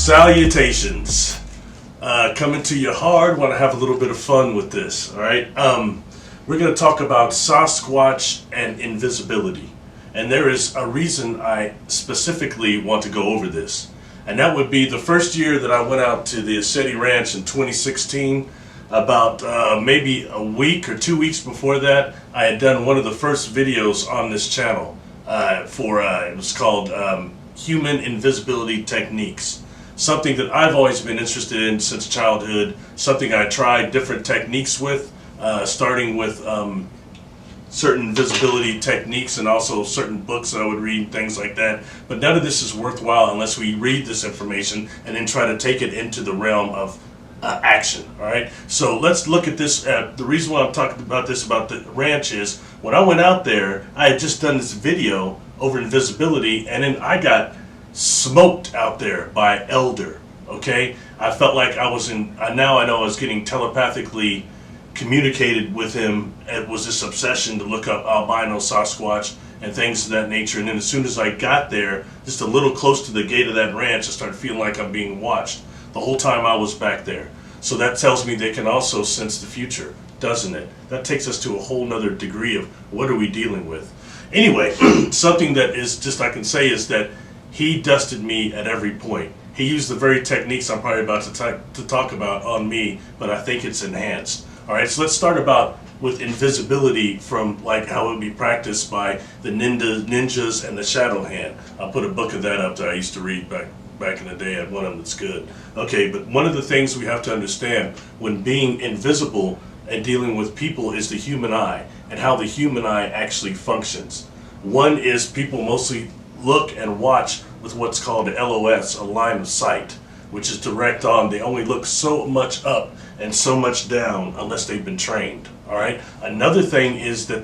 Salutations. Coming to you hard. Want to have a little bit of fun with this. All right. We're going to talk about Sasquatch and invisibility, and there is a reason I specifically want to go over this, and that would be the first year that I went out to the Ascetti Ranch in 2016. About maybe a week or 2 weeks before that, I had done one of the first videos on this channel it was called Human Invisibility Techniques. Something that I've always been interested in since childhood, something I tried different techniques with, starting with certain invisibility techniques and also certain books that I would read, things like that. But none of this is worthwhile unless we read this information and then try to take it into the realm of action. All right, so let's look at this. The reason why I'm talking about this about the ranch is when I went out there, I had just done this video over invisibility, and then I got smoked out there by Elder. Okay, I felt like I was in. Now I know I was getting telepathically communicated with him. It was this obsession to look up albino Sasquatch and things of that nature. And then as soon as I got there, just a little close to the gate of that ranch, I started feeling like I'm being watched the whole time I was back there. So that tells me they can also sense the future, doesn't it? That takes us to a whole nother degree of what are we dealing with. Anyway, something that is just I can say is that he dusted me at every point. He used the very techniques I'm probably about to talk about on me, but I think it's enhanced. All right, so let's start with invisibility from like how it would be practiced by the ninjas and the shadow hand. I'll put a book of that up that I used to read back in the day. I had one of them that's good. Okay, but one of the things we have to understand when being invisible and dealing with people is the human eye and how the human eye actually functions. One is people mostly look and watch with what's called a LOS, a line of sight, which is direct on. They only look so much up and so much down unless they've been trained. All right. Another thing is that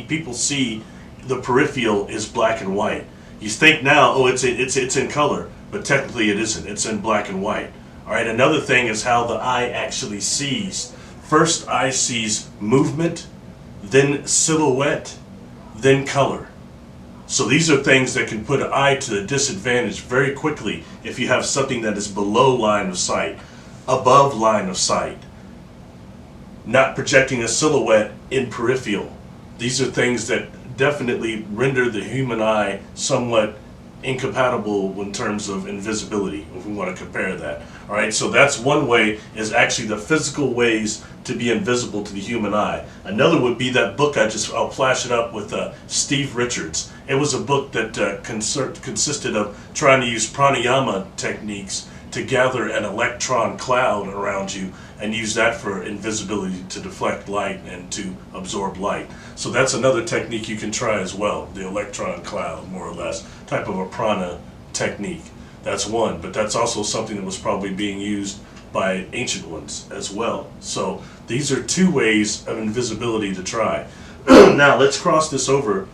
people see the peripheral is black and white. You think now, oh, it's in color, but technically it isn't. It's in black and white. All right. Another thing is how the eye actually sees. First, eye sees movement, then silhouette, then color. So these are things that can put an eye to a disadvantage very quickly if you have something that is below line of sight, above line of sight, not projecting a silhouette in peripheral. These are things that definitely render the human eye somewhat incompatible in terms of invisibility, if we want to compare that. All right, so that's one way, is actually the physical ways to be invisible to the human eye. Another would be that book I'll flash it up with Steve Richards. It was a book that consisted of trying to use pranayama techniques to gather an electron cloud around you and use that for invisibility to deflect light and to absorb light. So that's another technique you can try as well, the electron cloud, more or less, type of a prana technique. That's one, but that's also something that was probably being used by ancient ones as well. So these are two ways of invisibility to try. Now let's cross this over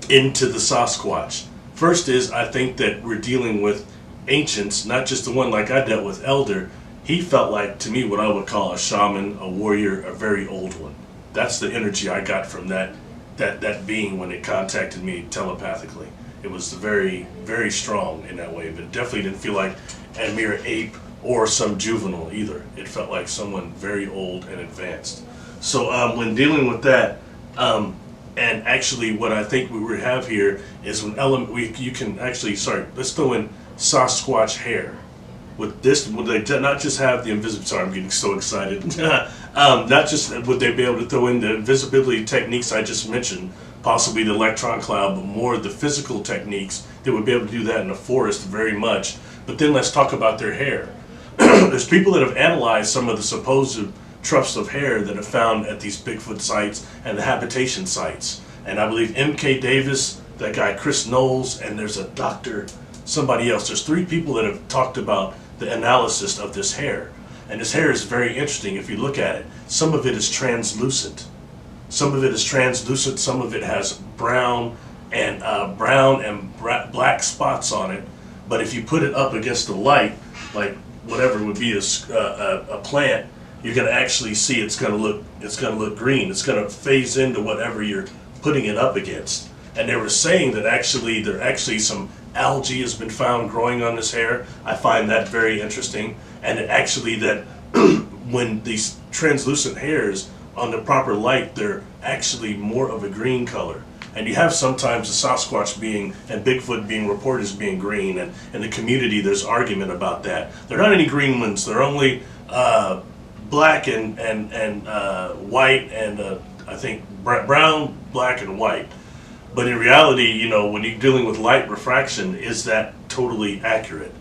into the Sasquatch. First is, I think that we're dealing with ancients, not just the one like I dealt with, Elder. He felt like, to me, what I would call a shaman, a warrior, a very old one. That's the energy I got from that being when it contacted me telepathically. It was very, very strong in that way, but it definitely didn't feel like a mere ape or some juvenile either. It felt like someone very old and advanced. So when dealing with that, and actually what I think we would have here is you can actually, let's throw in Sasquatch hair. With this, would they not just have the invisible, sorry, I'm getting so excited. Not just would they be able to throw in the invisibility techniques I just mentioned, possibly the electron cloud, but more the physical techniques. They would be able to do that in the forest very much. But then let's talk about their hair. There's people that have analyzed some of the supposed tufts of hair that are found at these Bigfoot sites and the habitation sites. And I believe M.K. Davis, that guy Chris Knowles, and there's a doctor, somebody else. There's three people that have talked about the analysis of this hair. And this hair is very interesting if you look at it. Some of it is translucent. Some of it is translucent. Some of it has brown and black spots on it. But if you put it up against the light, like whatever would be a plant, you're going to actually see it's going to look green. It's going to phase into whatever you're putting it up against. And they were saying that actually there are actually some algae has been found growing on this hair. I find that very interesting. And it actually that when these translucent hairs on the proper light, they're actually more of a green color. And you have sometimes the Sasquatch being and Bigfoot being reported as being green, and in the community there's argument about that. There are not any green ones. They're only black and white, and I think brown, black, and white. But in reality, you know, when you're dealing with light refraction, is that totally accurate?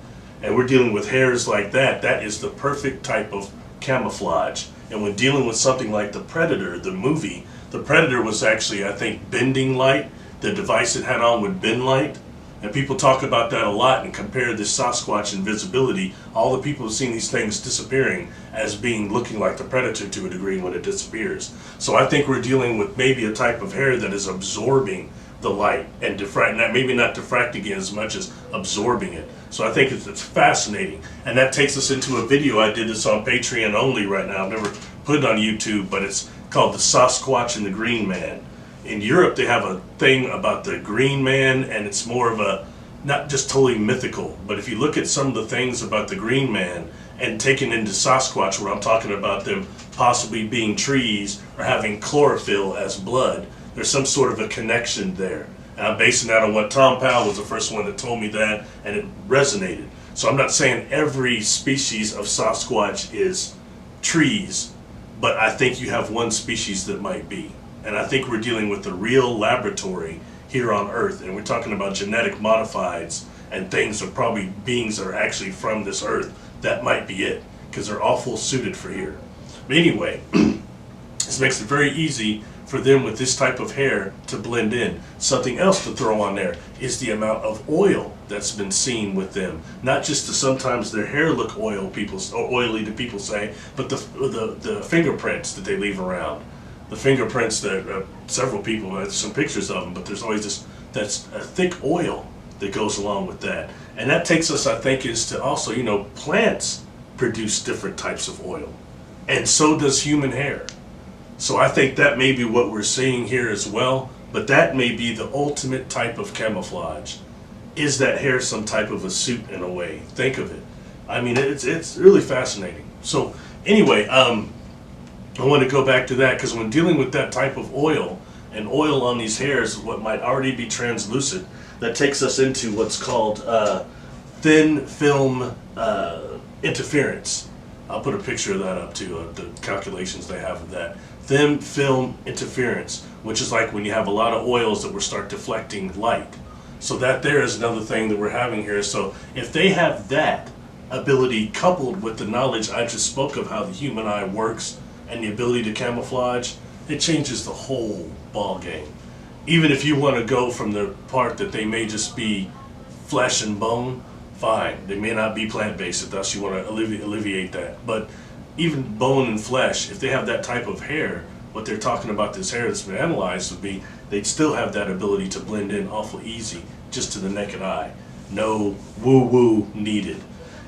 And we're dealing with hairs like that. That is the perfect type of camouflage. And when dealing with something like The Predator, the movie, The Predator was actually, I think, bending light. The device it had on would bend light. And people talk about that a lot and compare this Sasquatch Invisibility, all the people who've seen these things disappearing, as being looking like the Predator to a degree when it disappears. So I think we're dealing with maybe a type of hair that is absorbing the light and diffracting, maybe not diffracting it as much as absorbing it. So I think it's fascinating. And that takes us into a video. I did this on Patreon only right now. I've never put it on YouTube, but it's called The Sasquatch and the Green Man. In Europe, they have a thing about the Green Man, and it's more of a, not just totally mythical, but if you look at some of the things about the Green Man and taken into Sasquatch, where I'm talking about them possibly being trees or having chlorophyll as blood, there's some sort of a connection there. And I'm basing that on what Tom Powell was the first one that told me that, and it resonated. So I'm not saying every species of Sasquatch is trees, but I think you have one species that might be. And I think we're dealing with the real laboratory here on Earth, and we're talking about genetic modifieds and things are probably beings that are actually from this Earth. That might be it, because they're awful suited for here. But anyway, this makes it very easy for them with this type of hair to blend in. Something else to throw on there is the amount of oil that's been seen with them. Not just to sometimes their hair look oily to people say, but the fingerprints that they leave around. The fingerprints that several people have some pictures of them, but there's always that's a thick oil that goes along with that. And that takes us, I think, is to also, you know, plants produce different types of oil, and so does human hair. So I think that may be what we're seeing here as well, but that may be the ultimate type of camouflage. Is that hair some type of a suit in a way? Think of it. I mean, it's really fascinating. So anyway, I want to go back to that, because when dealing with that type of oil, and oil on these hairs, what might already be translucent, that takes us into what's called thin film interference. I'll put a picture of that up too, the calculations they have of that. Thin film interference, which is like when you have a lot of oils that will start deflecting light. So that there is another thing that we're having here. So if they have that ability coupled with the knowledge I just spoke of, how the human eye works, and the ability to camouflage, it changes the whole ball game. Even if you want to go from the part that they may just be flesh and bone, fine. They may not be plant-based, thus you want to alleviate that. But even bone and flesh, if they have that type of hair, what they're talking about, this hair that's been analyzed, would be they'd still have that ability to blend in awful easy, just to the naked eye. No woo-woo needed.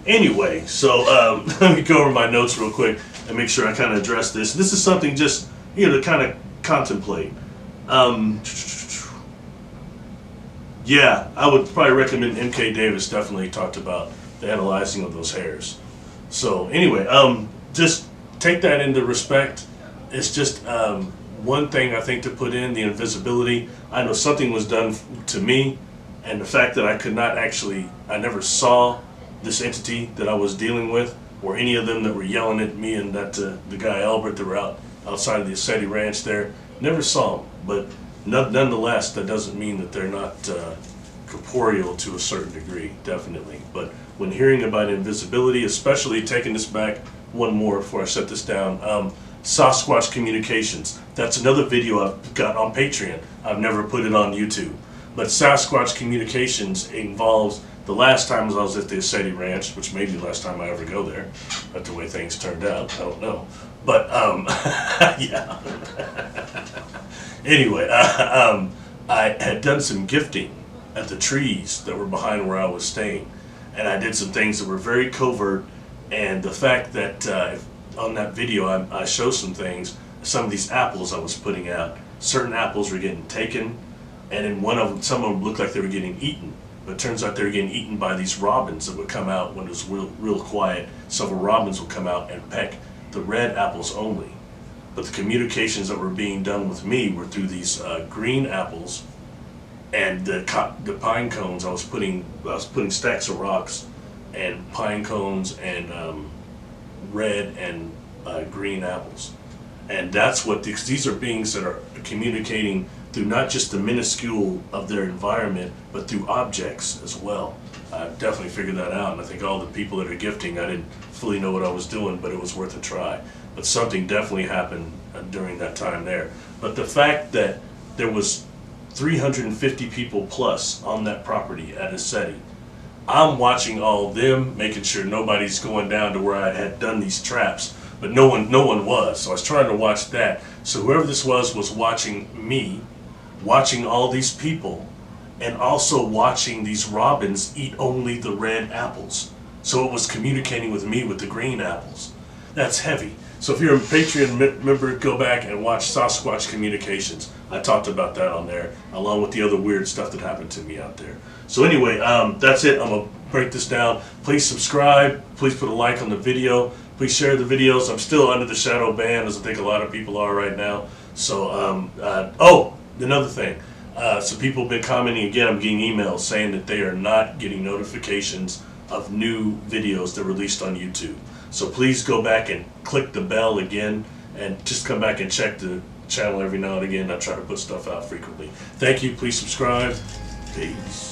Anyway, so let me go over my notes real quick and make sure I kind of address this. This is something just, you know, to kind of contemplate. Yeah, I would probably recommend M.K. Davis. Definitely talked about the analyzing of those hairs. So anyway, just take that into respect. It's just one thing I think to put in, the invisibility. I know something was done to me, and the fact that I could not actually, I never saw this entity that I was dealing with, or any of them that were yelling at me, and that the guy Albert that were outside of the Ascetti Ranch there, never saw them. But nonetheless, that doesn't mean that they're not corporeal to a certain degree, definitely. But when hearing about invisibility, especially taking this back one more before I set this down, Sasquatch communications. That's another video I've got on Patreon. I've never put it on YouTube. But Sasquatch communications involves, the last time I was at the Ascetti Ranch, which may be the last time I ever go there, but the way things turned out, I don't know. But, yeah. Anyway, I had done some gifting at the trees that were behind where I was staying. And I did some things that were very covert. And the fact that on that video I show some things, some of these apples I was putting out, certain apples were getting taken, and in one of them, some of them looked like they were getting eaten. But it turns out they were getting eaten by these robins that would come out when it was real quiet. Several robins would come out and peck the red apples only. But the communications that were being done with me were through these green apples and the pine cones. I was putting stacks of rocks and pine cones and red and green apples. And that's what these are beings that are communicating through not just the minuscule of their environment, but through objects as well. I definitely figured that out, and I think all the people that are gifting, I didn't fully know what I was doing, but it was worth a try. But something definitely happened during that time there. But the fact that there was 350 people plus on that property at Assetti, I'm watching all of them, making sure nobody's going down to where I had done these traps, but no one was. So I was trying to watch that. So whoever this was watching me, watching all these people, and also watching these robins eat only the red apples. So it was communicating with me with the green apples. That's heavy. So if you're a Patreon member, go back and watch Sasquatch Communications. I talked about that on there, along with the other weird stuff that happened to me out there. So anyway, that's it. I'm going to break this down. Please subscribe. Please put a like on the video. Please share the videos. I'm still under the shadow ban, as I think a lot of people are right now. So, oh, another thing. So people have been commenting again. I'm getting emails saying that they are not getting notifications of new videos that are released on YouTube. So please go back and click the bell again and just come back and check the channel every now and again. I try to put stuff out frequently. Thank you. Please subscribe. Peace.